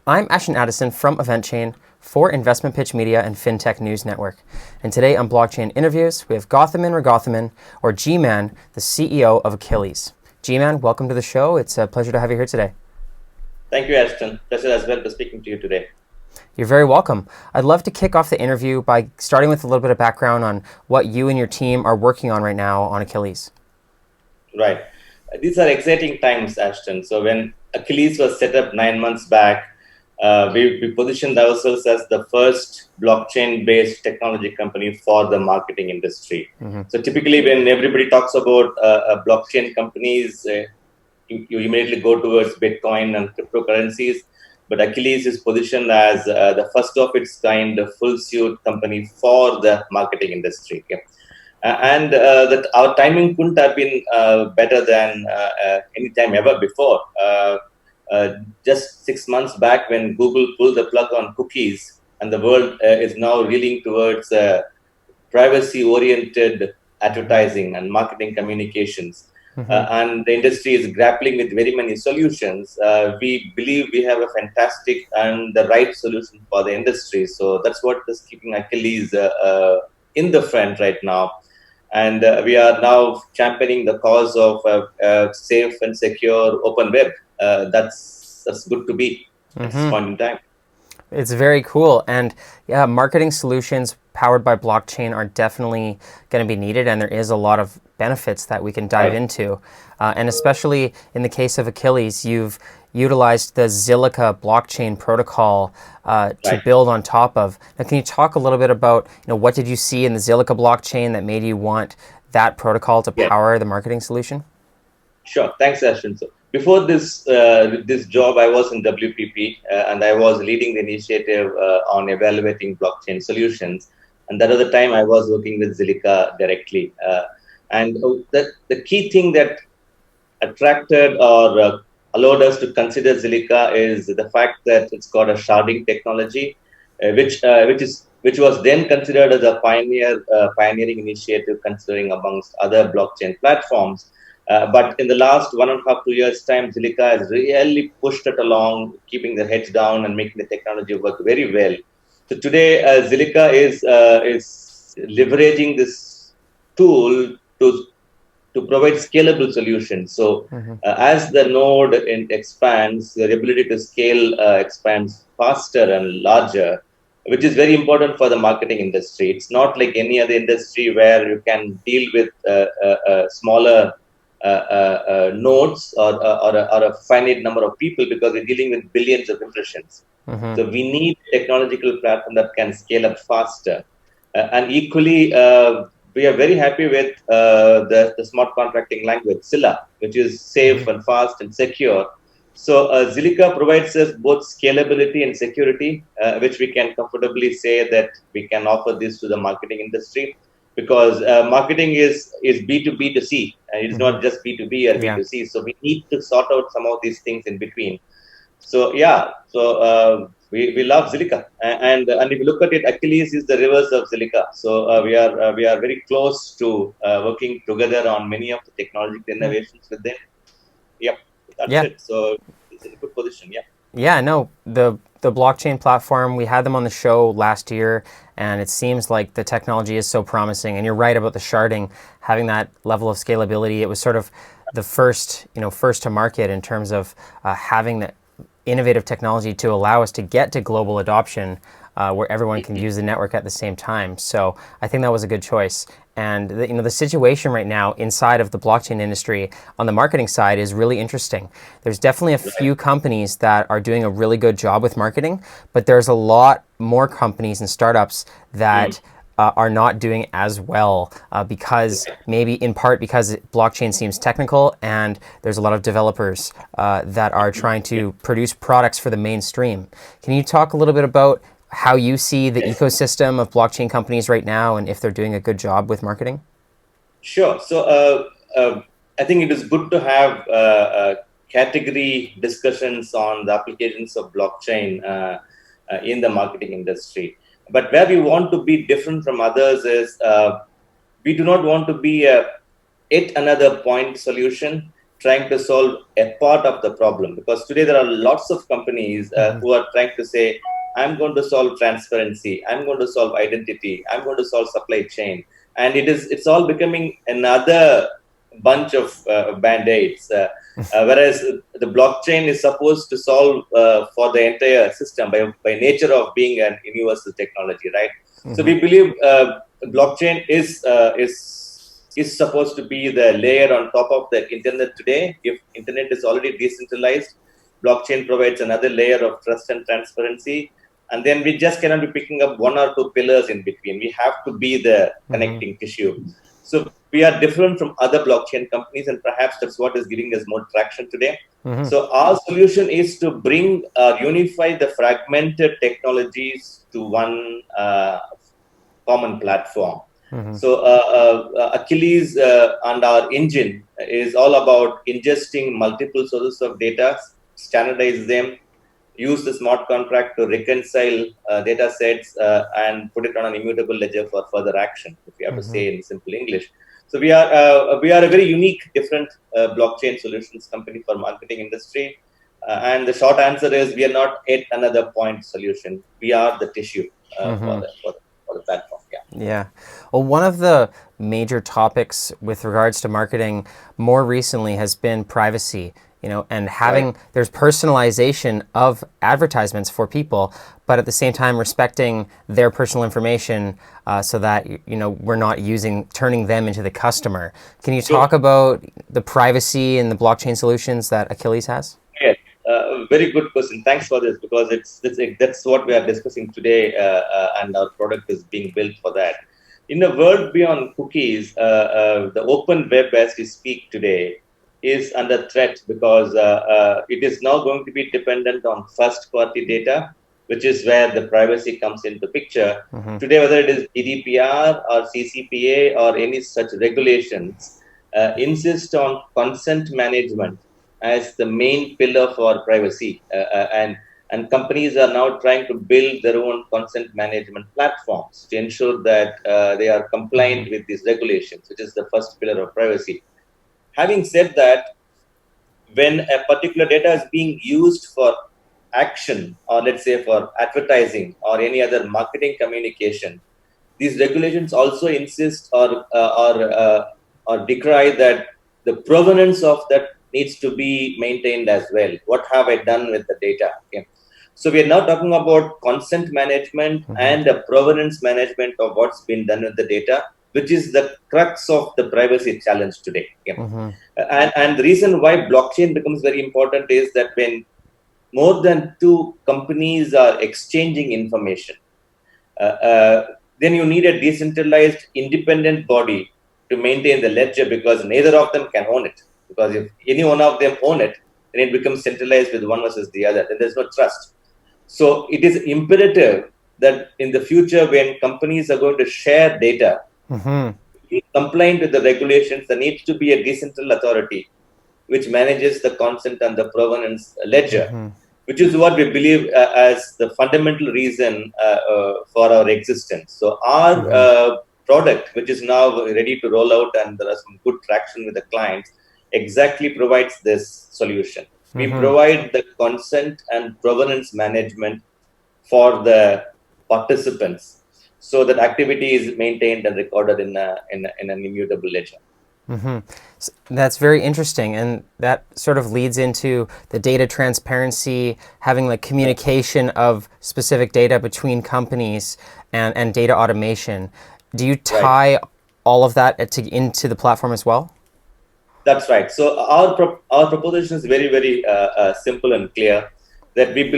I'm Ashton Addison from EventChain for Investmentpitch Media and FinTech News Network. And today on Blockchain Interviews, we have G'man Ragothaman, or G'man, the CEO of Aqilliz. G'man, welcome to the show. It's a pleasure to have you here today. Thank you, Ashton. Pleasure as well to speaking to you today. You're very welcome. I'd love to kick off the interview by starting with a little bit of background on what you and your team are working on right now on Aqilliz. Right. These are exciting times, Ashton. So when Aqilliz was set up 9 months back, we positioned ourselves as the first blockchain-based technology company for the marketing industry. So typically when everybody talks about blockchain companies, you immediately go towards Bitcoin and cryptocurrencies. But Aqilliz is positioned as the first of its kind, full suite company for the marketing industry. Okay? And that our timing couldn't have been better than any time ever before. Just 6 months back, when Google pulled the plug on cookies, and the world is now reeling towards privacy-oriented advertising and marketing communications. And the industry is grappling with very many solutions. We believe we have a fantastic and the right solution for the industry. So that's what is keeping Aqilliz in the front right now. And we are now championing the cause of safe and secure open web. That's good to be at this point in time. It's very cool. And yeah, marketing solutions powered by blockchain are definitely going to be needed. And there is a lot of benefits that we can dive into. And especially in the case of Aqilliz, you've utilized the Zilliqa Blockchain protocol to build on top of. Now, can you talk a little bit about, what did you see in the Zilliqa Blockchain that made you want that protocol to power the marketing solution? Sure. Thanks, Ashton. So before this job, I was in WPP, and I was leading the initiative on evaluating blockchain solutions. And that was the time I was working with Zilliqa directly. And the key thing that attracted or allowed us to consider Zilliqa is the fact that it's got a sharding technology, which was then considered as a pioneering initiative, considering amongst other blockchain platforms. But in the last 1.5 to 2 years' time, Zilliqa has really pushed it along, keeping their heads down and making the technology work very well. So today, Zilliqa is leveraging this tool to provide scalable solutions. So as the node expands, the ability to scale expands faster and larger, which is very important for the marketing industry. It's not like any other industry where you can deal with smaller nodes or a finite number of people, because we're dealing with billions of impressions. So we need a technological platform that can scale up faster. And equally, we are very happy with the smart contracting language, Zilla, which is safe and fast and secure. So Zilliqa provides us both scalability and security, which we can comfortably say that we can offer this to the marketing industry. Because marketing is B2B to C, and it's not just B2B or B2C. So we need to sort out some of these things in between. So we love Zilliqa, and if you look at it, Aqilliz is the reverse of Zilliqa. So we are very close to working together on many of the technological innovations with them. Yep, that's it. So it's in a good position. Yeah, no, the blockchain platform, we had them on the show last year, and it seems like the technology is so promising. And you're right about the sharding, having that level of scalability. It was sort of the first to market in terms of having the innovative technology to allow us to get to global adoption, where everyone can use the network at the same time. So I think that was a good choice. And the situation right now inside of the blockchain industry on the marketing side is really interesting. There's definitely a few companies that are doing a really good job with marketing, but there's a lot more companies and startups that are not doing as well, because maybe in part because blockchain seems technical and there's a lot of developers that are trying to produce products for the mainstream. Can you talk a little bit about how you see the ecosystem of blockchain companies right now and if they're doing a good job with marketing? Sure. So I think it is good to have category discussions on the applications of blockchain in the marketing industry. But where we want to be different from others is we do not want to be yet another point solution. trying to solve a part of the problem, because today there are lots of companies who are trying to say, I'm going to solve transparency, I'm going to solve identity, I'm going to solve supply chain, and it's all becoming another bunch of band-aids, whereas the blockchain is supposed to solve for the entire system by nature of being an universal technology, right? So we believe blockchain is supposed to be the layer on top of the internet today. If internet is already decentralized, blockchain provides another layer of trust and transparency. And then we just cannot be picking up one or two pillars in between. We have to be the connecting tissue. So we are different from other blockchain companies, and perhaps that's what is giving us more traction today. So our solution is to bring, unify the fragmented technologies to one common platform. So Aqilliz and our engine is all about ingesting multiple sources of data, standardize them, use the smart contract to reconcile data sets and put it on an immutable ledger for further action, if you have to say in simple English. So we are a very unique, different blockchain solutions company for marketing industry. And the short answer is, we are not yet another point solution. We are the tissue for the platform. Yeah. Well, one of the major topics with regards to marketing more recently has been privacy, and having, there's personalization of advertisements for people, but at the same time respecting their personal information so that, we're not turning them into the customer. Can you talk about the privacy and the blockchain solutions that Aqilliz has? Yes. Very good question. Thanks for this, because that's what we are discussing today, and our product is being built for that. In a world beyond cookies, the open web as we speak today is under threat, because it is now going to be dependent on first-party data, which is where the privacy comes into picture. Today, whether it is GDPR or CCPA or any such regulations, insist on consent management as the main pillar for privacy, and companies are now trying to build their own consent management platforms to ensure that they are compliant with these regulations, which is the first pillar of privacy. Having said that, when a particular data is being used for action, or let's say for advertising or any other marketing communication, these regulations also insist or decry that the provenance of that needs to be maintained as well. What have I done with the data? Okay. So we are now talking about consent management and the provenance management of what's been done with the data, which is the crux of the privacy challenge today. Okay. And the reason why blockchain becomes very important is that when more than two companies are exchanging information, then you need a decentralized, independent body to maintain the ledger, because neither of them can own it. Because if any one of them own it, then it becomes centralized with one versus the other. Then there's no trust. So it is imperative that in the future, when companies are going to share data, compliant with the regulations, there needs to be a decentralized authority which manages the consent and the provenance ledger, which is what we believe as the fundamental reason for our existence. So our product, which is now ready to roll out and there are some good traction with the clients, exactly provides this solution. We provide the consent and provenance management for the participants, so that activity is maintained and recorded in an immutable ledger. So that's very interesting, and that sort of leads into the data transparency, having the communication of specific data between companies, and data automation. Do you tie all of that into the platform as well? That's right. So our proposition is very, very simple and clear. That we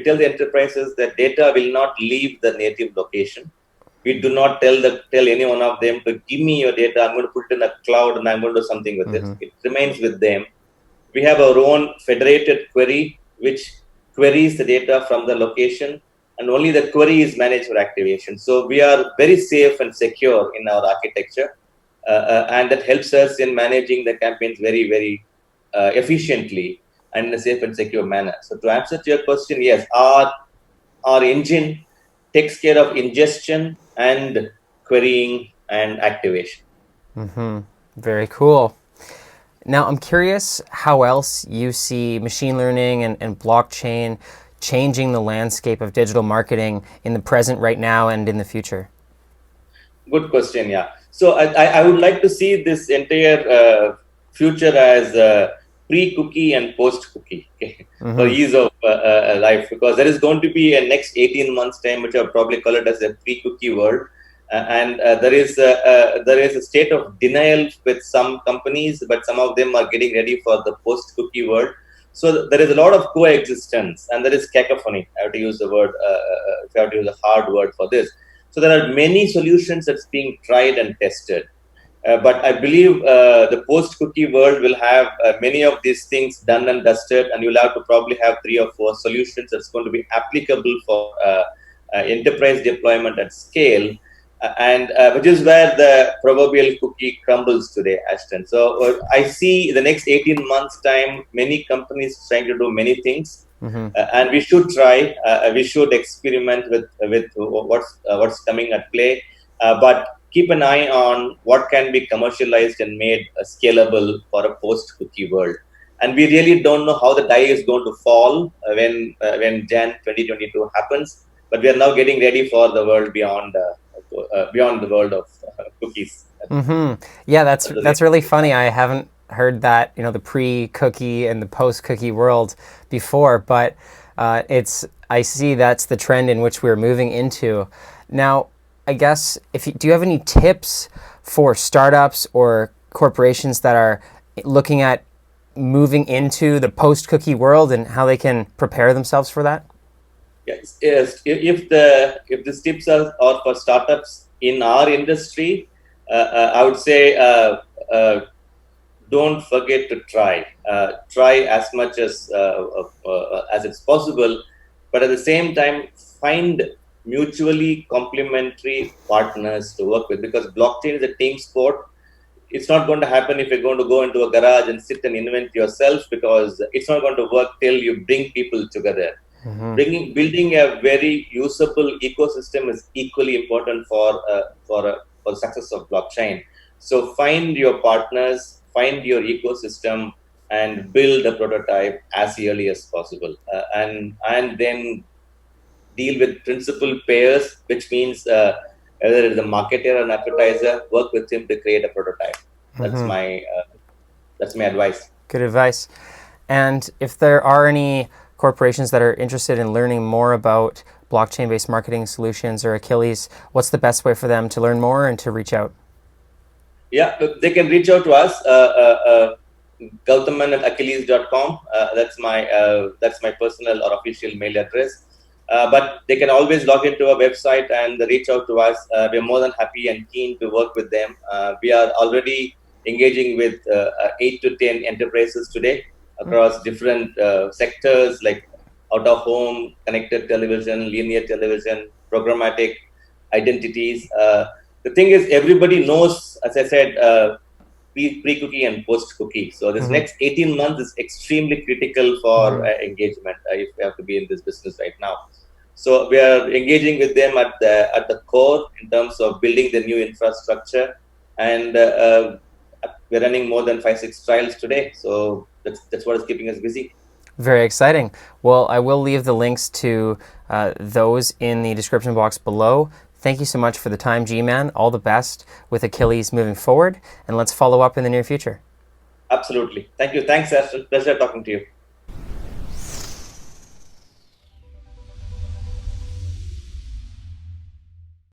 tell the enterprises that data will not leave the native location. We do not tell any one of them to give me your data, I'm going to put it in a cloud and I'm going to do something with it. It remains with them. We have our own federated query, which queries the data from the location, and only the query is managed for activation. So we are very safe and secure in our architecture, and that helps us in managing the campaigns very, very efficiently and in a safe and secure manner. So to answer to your question, yes, our engine takes care of ingestion and querying and activation. Very cool. Now, I'm curious how else you see machine learning and blockchain changing the landscape of digital marketing in the present right now and in the future. Good question. Yeah. So I would like to see this entire future as pre-cookie and post-cookie, okay, for ease of life, because there is going to be a next 18 months time, which I'll probably call it as a pre-cookie world. And there is a state of denial with some companies, but some of them are getting ready for the post-cookie world. So there is a lot of coexistence, and there is cacophony. I have to use the word, if I have to use a hard word for this. So there are many solutions that's being tried and tested. But I believe the post-cookie world will have many of these things done and dusted, and you'll have to probably have 3 or 4 solutions that's going to be applicable for enterprise deployment at scale, and which is where the proverbial cookie crumbles today, Ashton. So I see the next 18 months time, many companies trying to do many things. And we should try. We should experiment with what's coming at play, but keep an eye on what can be commercialized and made scalable for a post-cookie world. And we really don't know how the die is going to fall when Jan 2022 happens. But we are now getting ready for the world beyond the world of cookies. Yeah, that's really funny. I haven't heard that, the pre-cookie and the post-cookie world before, but I see that's the trend in which we're moving into. Now, I guess, do you have any tips for startups or corporations that are looking at moving into the post-cookie world and how they can prepare themselves for that? Yes. If the tips are for startups in our industry, I would say don't forget to try. Try as much as it's possible, but at the same time, find mutually complementary partners to work with, because blockchain is a team sport. It's not going to happen if you're going to go into a garage and sit and invent yourself, because it's not going to work till you bring people together. Building a very usable ecosystem is equally important for the success of blockchain. So find your partners, find your ecosystem, and build a prototype as early as possible, and then deal with principal payers, which means whether it's a marketer or an advertiser, work with him to create a prototype. That's my advice. Good advice. And if there are any corporations that are interested in learning more about blockchain-based marketing solutions or Aqilliz, what's the best way for them to learn more and to reach out? Yeah, they can reach out to us, Gowthaman at Aqilliz.com. That's my personal or official mail address. But they can always log into our website and reach out to us. We're more than happy and keen to work with them. We are already engaging with 8 to 10 enterprises today across different sectors like out-of-home, connected television, linear television, programmatic, identities. The thing is, everybody knows, as I said, pre-cookie and post-cookie. So this next 18 months is extremely critical for engagement if we have to be in this business right now. So we are engaging with them at the core in terms of building the new infrastructure, and we're running more than 5-6 trials today. So that's what is keeping us busy. Very exciting. Well, I will leave the links to those in the description box below. Thank you so much for the time, G'man. All the best with Aqilliz moving forward, and let's follow up in the near future. Absolutely. Thank you. Thanks, Ashton. Pleasure talking to you.